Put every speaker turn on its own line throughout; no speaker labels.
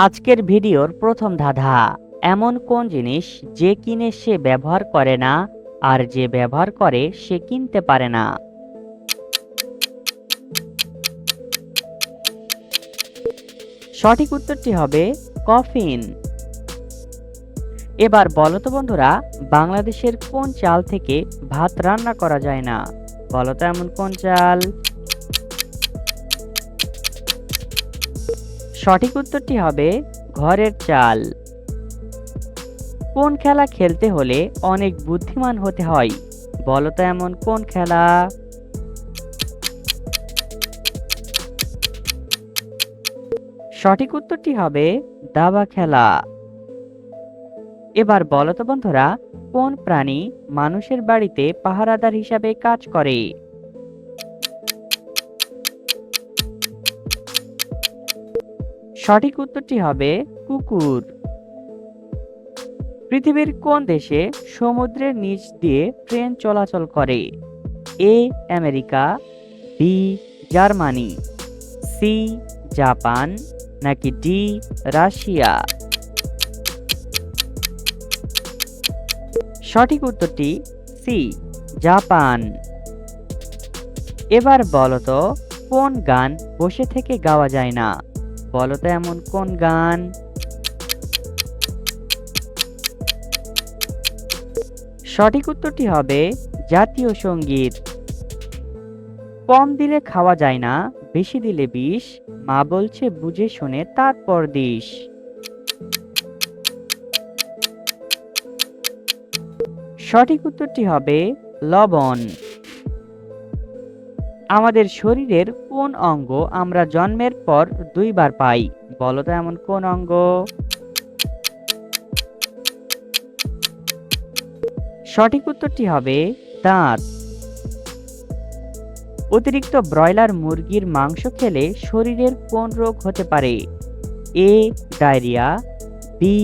আজকের ভিডিওর প্রথম ধাঁধা, এমন কোন জিনিস যে কিনে সে ব্যবহার করে না আর যে ব্যবহার করে সে কিনতে পারে না? সঠিক উত্তরটি হবে কফিন। এবার বলো তো বন্ধুরা, বাংলাদেশের কোন চাল থেকে ভাত রান্না করা যায় না? বলো তো এমন কোন চাল? সঠিক উত্তরটি হবে ঘরের চাল। কোন খেলা খেলতে হলে অনেক বুদ্ধিমান হতে হয়? বলো তো এমন কোন খেলা? সঠিক উত্তরটি হবে দাবা খেলা। এবার বলো তো বন্ধুরা, কোন প্রাণী মানুষের বাড়িতে পাহারাদার হিসাবে কাজ করে? সঠিক উত্তরটি হবে কুকুর। পৃথিবীর কোন দেশে সমুদ্রের নিচ দিয়ে ট্রেন চলাচল করে? A America, B Germany, C Japan, নাকি ডি রাশিয়া? সঠিক উত্তরটি সি জাপান। এবার বলো তো, কোন গান বসে থেকে গাওয়া যায় না? বলো তো এমন কোন গান? সঠিক উত্তরটি হবে জাতীয় সঙ্গীত। কম দিলে খাওয়া যায় না, বেশি দিলে বিষ, মা বলছে বুঝে শুনে তারপর দিস। সঠিক উত্তরটি হবে লবণ। আমাদের শরীরের কোন অঙ্গ আমরা জন্মের পর দুইবার পাই? বলো তো এমন কোন অঙ্গ? সঠিক উত্তরটি হবে দাঁত। অতিরিক্ত ব্রয়লার মুরগির মাংস খেলে শরীরের কোন রোগ হতে পারে? A diarrhoea, B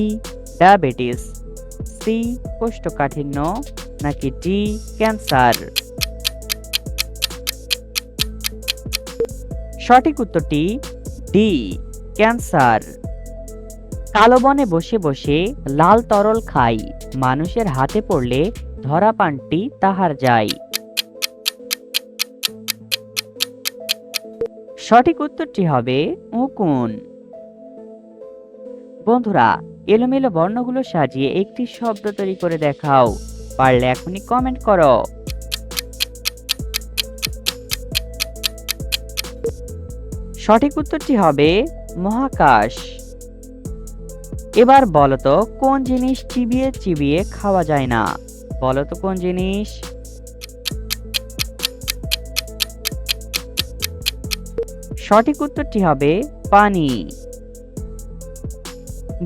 diabetes, C কোষ্ঠকাঠিন্য, নাকি ডি ক্যান্সার? সঠিক উত্তরটি ডি ক্যান্সার। কালো বনে বসে বসে লাল তরল খাই, মানুষের হাতে পড়লে ধরা পানটি তাহার যায়। সঠিক উত্তরটি হবে উকুন। বন্ধুরা, এলোমেলো বর্ণগুলো সাজিয়ে একটি শব্দ তৈরি করে দেখাও। পারলে এখনই কমেন্ট করো। সঠিক উত্তরটি হবে মহাকাশ। এবার বলো তো, কোন জিনিস চিবিয়ে চিবিয়ে খাওয়া যায় না? বলো তো কোন জিনিস? সঠিক উত্তরটি হবে পানি।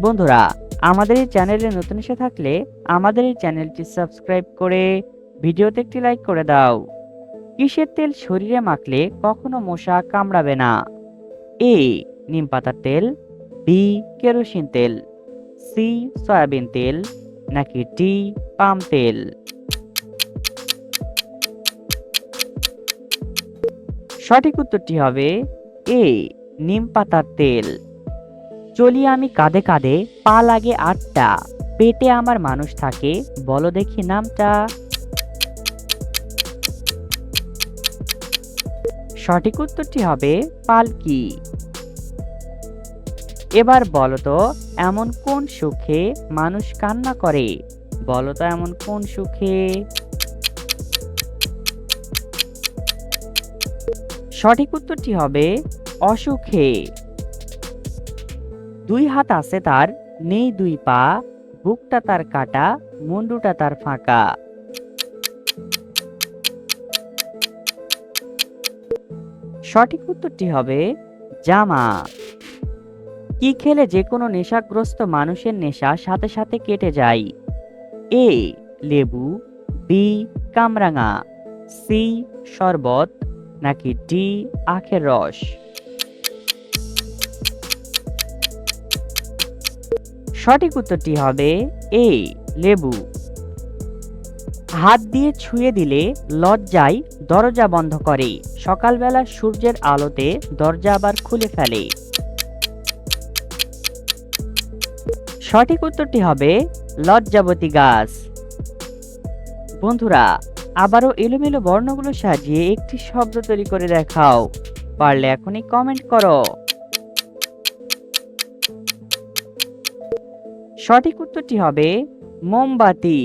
বন্ধুরা, আমাদের এই চ্যানেলে নতুন এসে থাকলে আমাদের এই চ্যানেলটি সাবস্ক্রাইব করে ভিডিওতে একটি লাইক করে দাও। কিসের তেল শরীরে মাখলে কখনো মশা কামড়াবে না? এ নিম পাতার তেল, বি কেরোসিন তেল, সি সয়াবিন তেল, নাকি ডি পাম তেল? সঠিক উত্তরটি হবে এ নিম পাতার তেল। চলি আমি কাঁধে কাঁধে, পা লাগে 8টা, পেটে আমার মানুষ থাকে, বলো দেখি নামটা। সঠিক উত্তরটি হবে পালকি। এবার বলো তো, এমন কোন সুখে মানুষ কান্না করে? বলো তো এমন কোন সুখে? সঠিক উত্তরটি হবে অসুখে। 2 হাত আছে তার, নেই 2 পা, বুকটা তার কাটা, মুন্ডুটা তার ফাঁকা। সঠিক উত্তরটি হবে জামা। কি খেলে যে কোনো নেশাগ্রস্ত মানুষের নেশা সাথে সাথে কেটে যায়? এ লেবু, বি কামরাঙা, সি শরবত, নাকি ডি আখের রস? সঠিক উত্তরটি হবে এ লেবু। হাত দিয়ে ছুঁয়ে দিলে লজ্জায় দরজা বন্ধ করে, সকালবেলা সূর্যের আলোতে দরজা আবার খুলে ফেলে। সঠিক উত্তরটি হবে লজ্জাবতী গাছ। বন্ধুরা, আবারও এলোমেলো বর্ণগুলো সাজিয়ে একটি শব্দ তৈরি করে দেখাও। পারলে এখনই কমেন্ট করো। সঠিক উত্তরটি হবে মোমবাতি।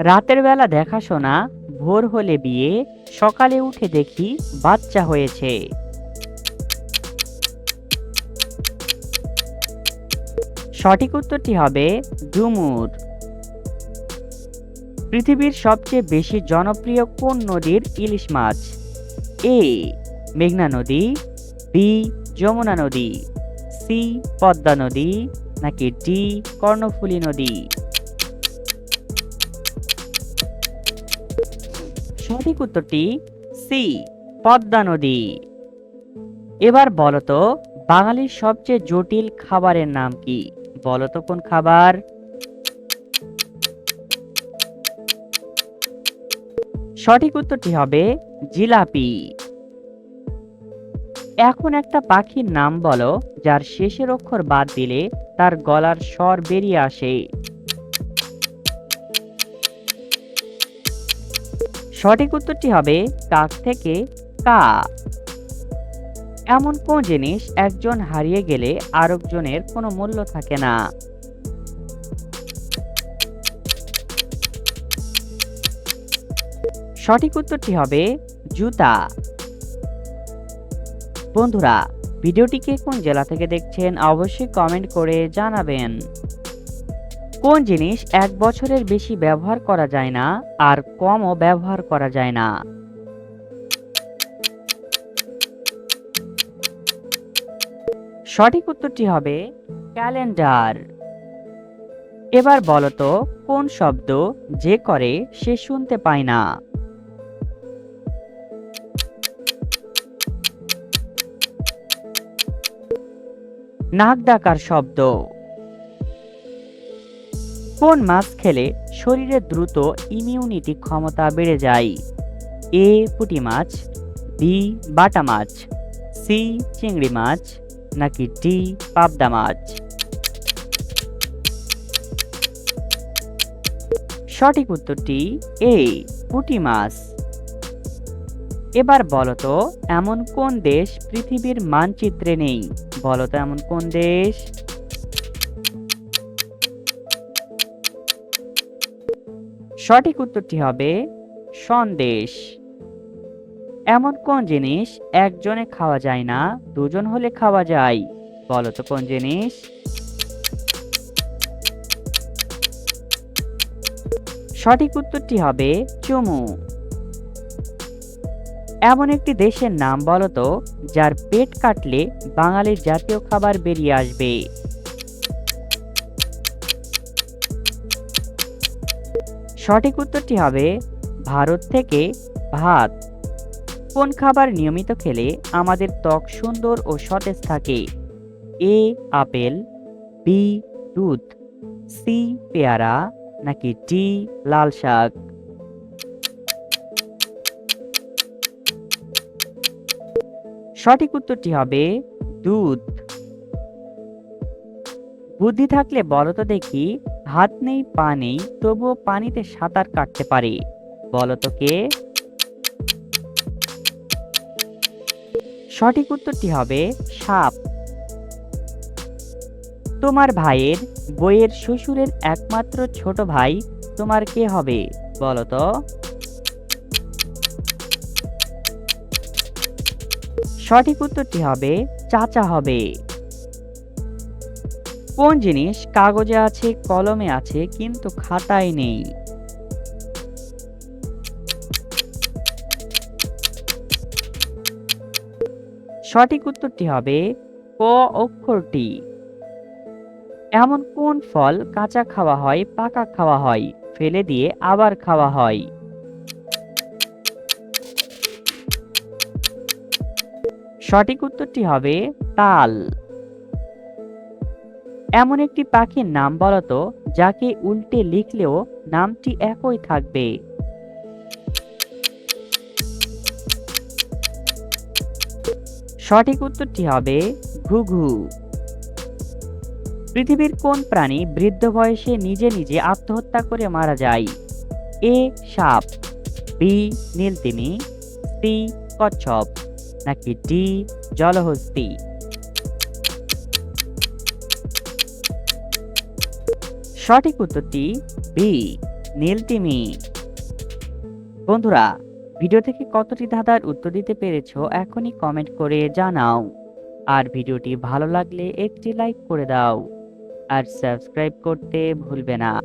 রাতের বেলা দেখাশোনা, ভোর হলে বিয়ে, সকালে উঠে দেখি বাচ্চা হয়েছে। সঠিক উত্তরটি হবে ডুমুর। পৃথিবীর সবচেয়ে বেশি জনপ্রিয় কোন নদীর ইলিশ মাছ? এ মেঘনা নদী, বি যমুনা নদী, সি পদ্মা নদী, নাকি ডি কর্ণফুলী নদী? সঠিক উত্তরটি সি পদ্মা নদী। এবার বলো তো, বাঙালির সবচেয়ে জটিল খাবারের নাম কি? বলো তো কোন খাবার? সঠিক উত্তরটি হবে জিলাপি। এখন একটা পাখির নাম বলো যার শেষের অক্ষর বাদ দিলে তার গলার স্বর বেরিয়ে আসে। সঠিক উত্তরটি হবে কাক থেকে কা। এমন কোন জিনিস একজন হারিয়ে গেলে আরেকজনের কোনো মূল্য থাকে না? সঠিক উত্তরটি হবে জুতা। বন্ধুরা, ভিডিওটিকে কোন জেলা থেকে দেখছেন অবশ্যই কমেন্ট করে জানাবেন। কোন জিনিস 1 বছরের বেশি ব্যবহার করা যায় না আর কমও ব্যবহার করা যায় না? সঠিক উত্তরটি হবে ক্যালেন্ডার। এবার বলো তো, কোন শব্দ যে করে সে শুনতে পায় না? নাক ডাকার শব্দ। কোন মাছ খেলে শরীরে দ্রুত ইমিউনিটি ক্ষমতা বেড়ে যায়? এ পুঁটি মাছ, বি বাটা মাছ, সি চিংড়ি মাছ, নাকি ডি পাবদা মাছ? সঠিক উত্তরটি এ পুঁটি মাছ। এবার বলো তো, এমন কোন দেশ পৃথিবীর মানচিত্রে নেই? বলো তো এমন কোন দেশ? সঠিক উত্তরটি হবে সন্দেশ। এমন কোন জিনিস একজনে খাওয়া যায় না, দুজন হলে খাওয়া যায়? বলো তো কোন জিনিস? সঠিক উত্তরটি হবে চুমু। এমন একটি দেশের নাম বলো তো যার পেট কাটলে বাঙালির জাতীয় খাবার বেরিয়ে আসবে। সঠিক উত্তরটি হবে ভারত থেকে ভাত। কোন খাবার নিয়মিত খেলে আমাদের ত্বক সুন্দর ও সতেজ থাকে? এ আপেল, বি দুধ, সি পেয়ারা, নাকি ডি লাল শাক? সঠিক উত্তরটি হবে দুধ। বুদ্ধি থাকলে বলো তো দেখি, হাত নেই পা নেই তবুও পানিতে সাঁতার কাটতে পারে? বলো তো কে? সঠিক উত্তরটি হবে সাপ। তোমার ভাইয়ের বইয়ের শ্বশুরের একমাত্র ছোট ভাই তোমার কে হবে? বলো তো। সঠিক উত্তরটি হবে চাচা হবে। কোন জিনিস কাগজে আছে, কলমে আছে কিন্তু খাতায় নেই? সঠিক উত্তরটি হবে ক অক্ষরটি। এমন কোন ফল কাঁচা খাওয়া হয়, পাকা খাওয়া হয়, ফেলে দিয়ে আবার খাওয়া হয়? সঠিক উত্তরটি হবে তাল। এমন একটি পাখির নাম বলো তো যাকে উল্টে লিখলেও নামটি একই থাকবে? সঠিক উত্তরটি হবে ঘুঘু। পৃথিবীর কোন প্রাণী বৃদ্ধ বয়সে নিজে নিজে আত্মহত্যা করে মারা যায়? এ সাপ, বি নীলতিমি, সি কচ্ছপ, নাকি ডি জলহস্তী? সঠিক উত্তরটি বি নীলতিমি। বন্ধুরা, ভিডিও থেকে কতটি ধাঁধার উত্তর দিতে পেরেছো এখনই কমেন্ট করে জানাও। আর ভিডিওটি ভালো লাগলে একটি লাইক করে দাও আর সাবস্ক্রাইব করতে ভুলবে না।